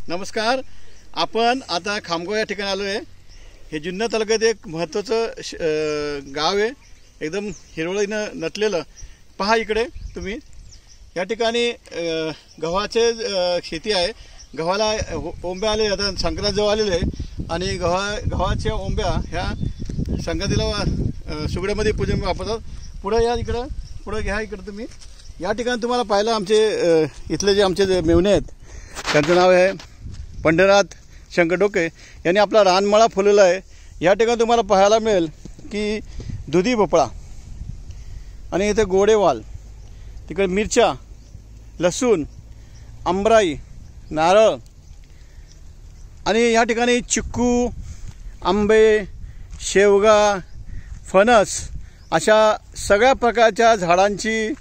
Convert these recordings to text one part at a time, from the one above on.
नमस्कार. आपण आता खामगाव या ठिकाणी आलो आहे. हे जुन्नर तालुक्यात एक महत्त्वाचं गाव आहे, एकदम हिरवळीनं नटलेलं. पहा इकडे तुम्ही, या ठिकाणी गव्हाचे शेती आहे. गव्हाला ओंब्या आले, आता संक्रांत जवळ आलेले आहे आणि गव्हाच्या ओंब्या ह्या संक्रांतीला सुगड्यामध्ये पूजन वापरतात. पुढे या, इकडं पुढे घ्या. इकडं तुम्ही या ठिकाणी तुम्हाला पाहिलं आमचे इथले जे आमचे मेहुणे आहेत, त्यांचं नाव आहे पंढरनाथ शंकर डोके. यांनी आपला रानमळा फुलवला आहे. या ठिकाणी तुम्हाला पाहायला मिळेल की दुधी भोपळा आणि इथे गोडेवाल, तिकडे मिरच्या, लसूण, आंबराई, नारळ आणि या ठिकाणी चिक्कू, आंबे, शेवगा, फणस अशा सगळ्या प्रकारच्या झाडांची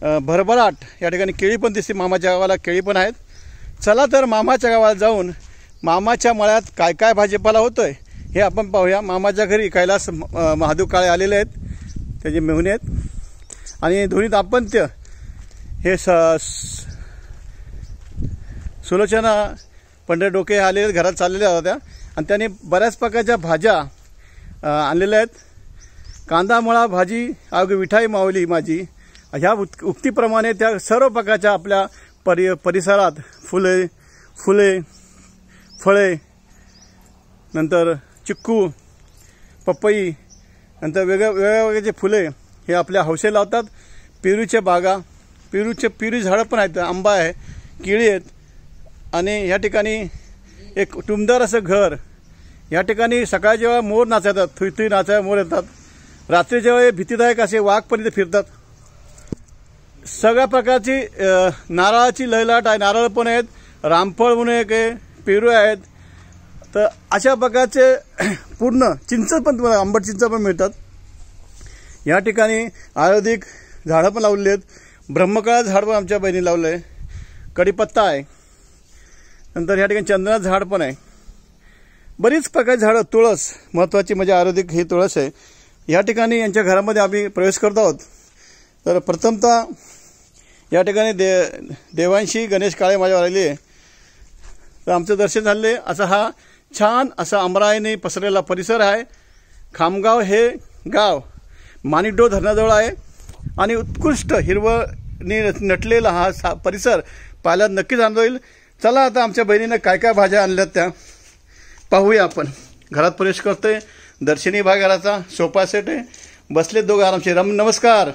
भरभराट. या ठिकाणी केळी पण दिसते. मामाच्या गावाला केळी पण आहेत. चला तर मामाच्या गावाला जाऊन मामाच्या मळ्यात काय काय भाजीपाला होतोय हे आपण पाहूया. मामाच्या घरी कैलास महादेव काळे आलेले आहेत, त्याचे मेहुणे आहेत आणि दोन्ही दाम्पत्य हे सुलोचना पंढर डोके आलेले घरात चाललेल्या होत्या आणि त्यांनी बऱ्याच प्रकारच्या भाज्या आणलेल्या आहेत. कांदा मळा भाजी अग विठाई माऊली माझी, ह्या उक्तीप्रमाणे त्या सर्व प्रकारच्या आपल्या परिसरात फुले, फळे, नंतर चिक्कू, पपई, नंतर वेगवेगळे फुले हे आपल्या हौसे लावतात. पेरूच्या बागा, पेरू झाडं पण आहेत, आंबा आहे, केळी आहेत आणि या ठिकाणी एक टुमदार असं घर. या ठिकाणी सकाळच्या जेव्हा मोर नाचतात, थुई नाचायला मोर येतात. रात्रीच्या वेळी भीतीदायक असे वाघ पण इथे फिरतात. सगळ्या प्रकारची नारळाची लयलाट आहे. नारळ पण आहेत, रामफळ म्हणून एक आहे, पेरू आहेत. तर अशा प्रकारचे पूर्ण चिंच पण तुम्हाला आंबट चिंच पण मिळतात. या ठिकाणी आयुर्वेदिक झाडं पण लावलेली आहेत. ब्रह्मकळा झाड पण आमच्या बहिणी लावलं आहे. कडीपत्ता आहे. नंतर या ठिकाणी चंदनाचं झाड पण आहे. बरीच प्रकारची झाडं. तुळस महत्त्वाची म्हणजे आयुर्वेदिक ही तुळस आहे. या ठिकाणी यांच्या घरामध्ये आम्ही प्रवेश करत आहोत. तर प्रथमतः या ठिकाणी देवांशी गणेश काळे माझ्यावर आलेली आहे. तर आमचं दर्शन झाले. असा हा छान असा अमराईने पसरलेला परिसर आहे. खामगाव हे गाव माणिकडोह धरणाजवळ आहे आणि उत्कृष्ट हिरवळीने नटलेला हा परिसर पाहायला नक्कीच आनंद होईल. चला आता आमच्या बहिणीनं काय काय भाज्या आणल्यात त्या पाहूया आपण. घरात प्रवेश करतोय. दर्शनी भाग घराचा सोफा सेट आहे. बसले दोघं आरामशीर. नमस्कार.